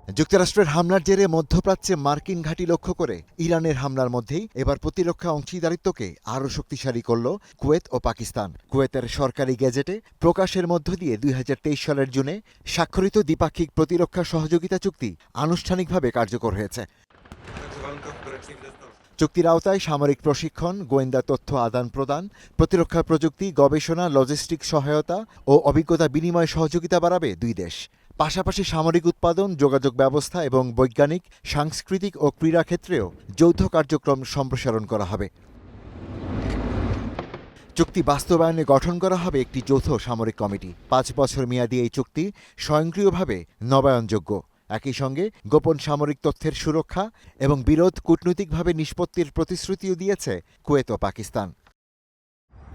যুক্তরাষ্ট্রের হামলার জেরে মধ্যপ্রাচ্যে মার্কিন ঘাঁটি লক্ষ্য করে ইরানের হামলার মধ্যেই এবার প্রতিরক্ষা অংশীদারিত্বকে আরও শক্তিশালী করল কুয়েত ও পাকিস্তান। কুয়েতের সরকারি গেজেটে প্রকাশের মধ্য দিয়ে ২০২৩ সালের জুনে স্বাক্ষরিত দ্বিপাক্ষিক প্রতিরক্ষা সহযোগিতা চুক্তি আনুষ্ঠানিকভাবে কার্যকর হয়েছে। চুক্তির আওতায় সামরিক প্রশিক্ষণ, গোয়েন্দা তথ্য আদান প্রদান, প্রতিরক্ষা প্রযুক্তি, গবেষণা, লজিস্টিক সহায়তা ও অভিজ্ঞতা বিনিময় সহযোগিতা বাড়াবে দুই দেশ। পাশাপাশি সামরিক উৎপাদন, যোগাযোগ ব্যবস্থা এবং বৈজ্ঞানিক, সাংস্কৃতিক ও ক্রীড়া ক্ষেত্রেও যৌথ কার্যক্রম সম্প্রসারণ করা হবে। চুক্তি বাস্তবায়নে গঠন করা হবে একটি যৌথ সামরিক কমিটি। ৫ বছর মেয়াদী এই চুক্তি স্বয়ংক্রিয়ভাবে নবায়নযোগ্য। একই সঙ্গে গোপন সামরিক তথ্যের সুরক্ষা এবং বিরোধ কূটনৈতিকভাবে নিষ্পত্তির প্রতিশ্রুতিও দিয়েছে কুয়েত ও পাকিস্তান।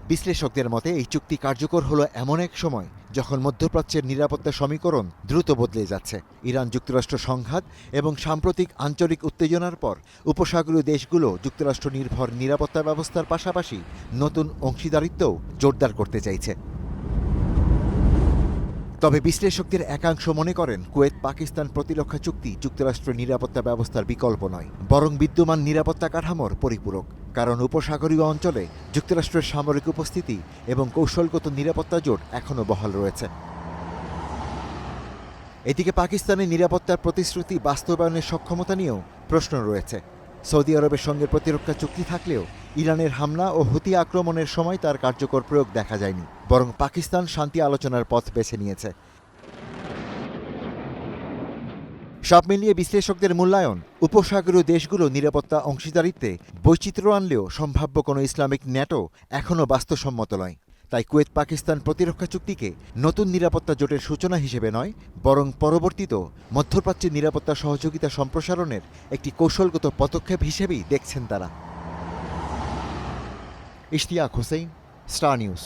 বিশ্লেষকদের মতে এই চুক্তি কার্যকর হলো এমন এক সময় যখন মধ্যপ্রাচ্যের নিরাপত্তা সমীকরণ দ্রুত বদলে যাচ্ছে। ইরান যুক্তরাষ্ট্র সংঘাত এবং সাম্প্রতিক আঞ্চলিক উত্তেজনার পর উপসাগরীয় দেশগুলো যুক্তরাষ্ট্র নির্ভর নিরাপত্তা ব্যবস্থার পাশাপাশি নতুন অংশীদারিত্বও জোরদার করতে চাইছে। তবে বিশ্লেষকদের একাংশ মনে করেন কুয়েত পাকিস্তান প্রতিরক্ষা চুক্তি যুক্তরাষ্ট্রের নিরাপত্তা ব্যবস্থার বিকল্প নয়, বরং বিদ্যমান নিরাপত্তা কাঠামোর পরিপূরক। কারণ উপসাগরীয় অঞ্চলে যুক্তরাষ্ট্রের সামরিক উপস্থিতি এবং কৌশলগত নিরাপত্তা জোট এখনও বহাল রয়েছে। এদিকে পাকিস্তানের নিরাপত্তার প্রতিশ্রুতি বাস্তবায়নের সক্ষমতা নিয়েও প্রশ্ন রয়েছে। সৌদি আরবের সঙ্গে প্রতিরক্ষা চুক্তি থাকলেও ইরানের হামলা ও হুতি আক্রমণের সময় তার কার্যকর প্রয়োগ দেখা যায়নি, বরং পাকিস্তান শান্তি আলোচনার পথ বেছে নিয়েছে। সব মিলিয়ে বিশ্লেষকদের মূল্যায়ন, উপসাগরীয় দেশগুলো নিরাপত্তা অংশীদারিত্বে বৈচিত্র্য আনলেও সম্ভাব্য কোনো ইসলামিক ন্যাটো এখনও বাস্তবসম্মত নয়। তাই কুয়েত পাকিস্তান প্রতিরক্ষা চুক্তিকে নতুন নিরাপত্তা জোটের সূচনা হিসেবে নয়, বরং পরবর্তীত মধ্যপ্রাচ্যের নিরাপত্তা সহযোগিতা সম্প্রসারণের একটি কৌশলগত পদক্ষেপ হিসেবেই দেখছেন তারা। Ishtiaq Hossain, star news.